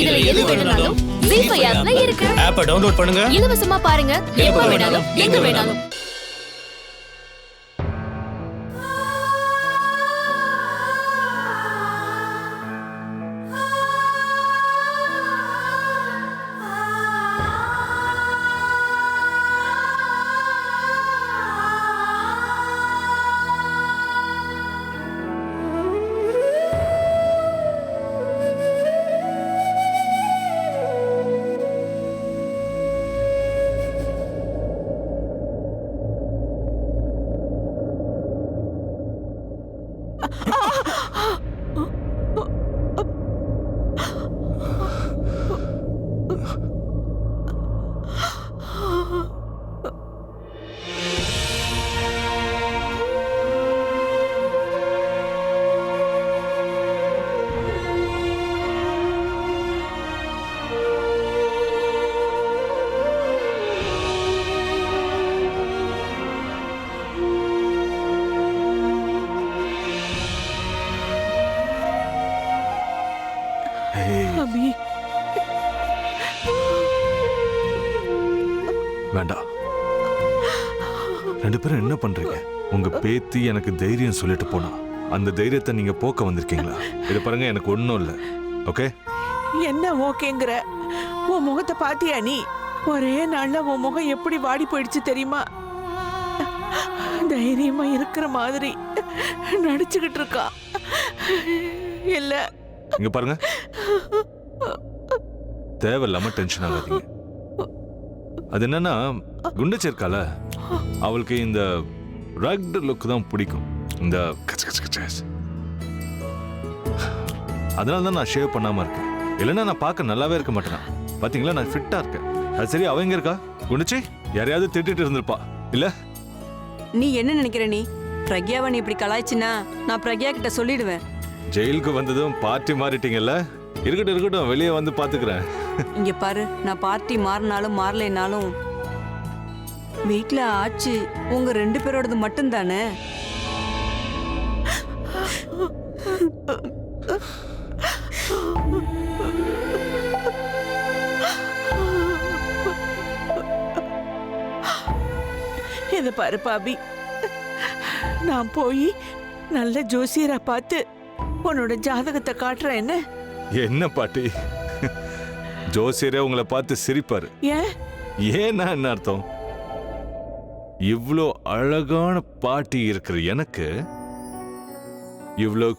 இதுல எது வேணும்னாலும் ஜீ5 ஆப்ல இருக்கு. ஆப்பை டவுன்லோட் பண்ணுங்க, இலவசமா பாருங்க, எப்ப வேணாலும் எங்க வேணாலும். வேண்டாம். ரெண்டு பேரும் என்ன பண்றீங்க? உங்க பேத்தி எனக்கு தைரியம் சொல்லிட்டு போனா அந்த தைரியத்தை நீங்க போக்க வந்திருக்கீங்களா? இத பாருங்க, எனக்கு ஒண்ணும் இல்ல. ஓகே? என்ன ஓகேங்கிற? உன் முகத்தை பாத்தியா நீ? ஒரே நாள்ல உன் முகம் எப்படி வாடி போயிடுச்சு தெரியுமா? தைரியமா இருக்கிற மாதிரி நடிச்சுக்கிட்டு இருக்கா. இல்ல இங்க பாருங்க, தேவையில்லாம டென்ஷன் ஆகாதீங்க. அது என்னன்னா, குண்டச்சி இருக்கால, அவளுக்கு இந்த ரக்டு லுக் தான் பிடிக்கும். இந்த அதனால தான் நான் ஷேவ் பண்ணாம இருக்கேன். இல்லைன்னா நான் பார்க்க நல்லாவே இருக்க மாட்டேனா? பாத்தீங்களா, நான் ஃபிட்டா இருக்கேன். அது சரி, அவங்க இருக்கா குண்டச்சி? யாரையாவது திட்டிட்டு இருந்திருப்பா இல்ல? நீ என்ன நினைக்கிற? நீ பிரக்யாவை நீ இப்படி கலாய்ச்சினா நான் பிரக்யா கிட்ட சொல்லிடுவேன். ஜெயிலுக்கு வந்ததும் பார்ட்டி மாறிட்டீங்கல்ல? இருக்கட்டும் இருக்கட்டும், வெளியே வந்து பாத்துக்கிறேன். இங்க பாரு, நான் பார்ட்டி மாறினாலும் மாறலைனாலும் வீட்ல ஆச்சு உங்க ரெண்டு பேரோடது மட்டும்தானே. இத பாரு பாபி, நான் போய் நல்ல ஜோசியரா பார்த்து உன்னோட ஜாதகத்தை காட்டுறேன். என்ன என்ன பாட்டி, ஜோசியரே உங்களை பார்த்து சிரிப்பாரு. ஏன்? ஏன்னா என்ன அர்த்தம்? இவ்ளோ அழகான பாட்டி இருக்கிற எனக்கு, இவ்ளோ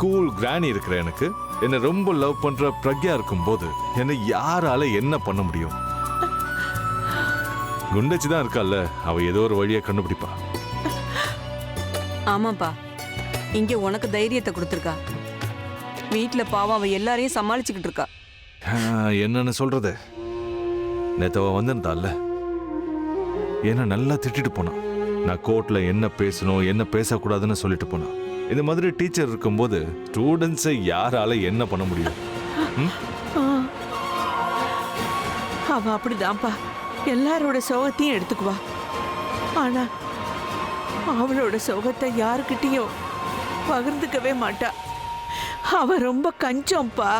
கூல் கிராணி இருக்கிற எனக்கு, என்ன ரொம்ப லவ் பண்ற பிரக்யா இருக்கும் போது என்ன யாரால என்ன பண்ண முடியும்? குண்டச்சி தான் இருக்கால, அவ ஏதோ ஒரு வழியை கண்டுபிடிப்பா. ஆமாப்பா, இங்க உனக்கு தைரியத்தை கொடுத்துருக்கா. வீட்டுல பாவம் அவ எல்லாரையும் சமாளிச்சுக்கிட்டு இருக்கா. என்னன்னு சொல்றது? நேத்தவ வந்திருந்தால, என்ன நல்லா திட்டிட்டு போனான். நான் கோர்ட்ல என்ன பேசணும் என்ன பேசக்கூடாதுன்னு சொல்லிட்டு போனான். இந்த மாதிரி டீச்சர் இருக்கும்போது ஸ்டூடெண்ட்ஸை யாரால என்ன பண்ண முடியும்? அவ அப்படிதான்ப்பா, எல்லாரோட சோகத்தையும் எடுத்துக்குவா. ஆனா அவளோட சோகத்தை யாருக்கிட்டையும் பகிர்ந்துக்கவே மாட்டா. அவ ரொம்ப கஞ்சம்பா.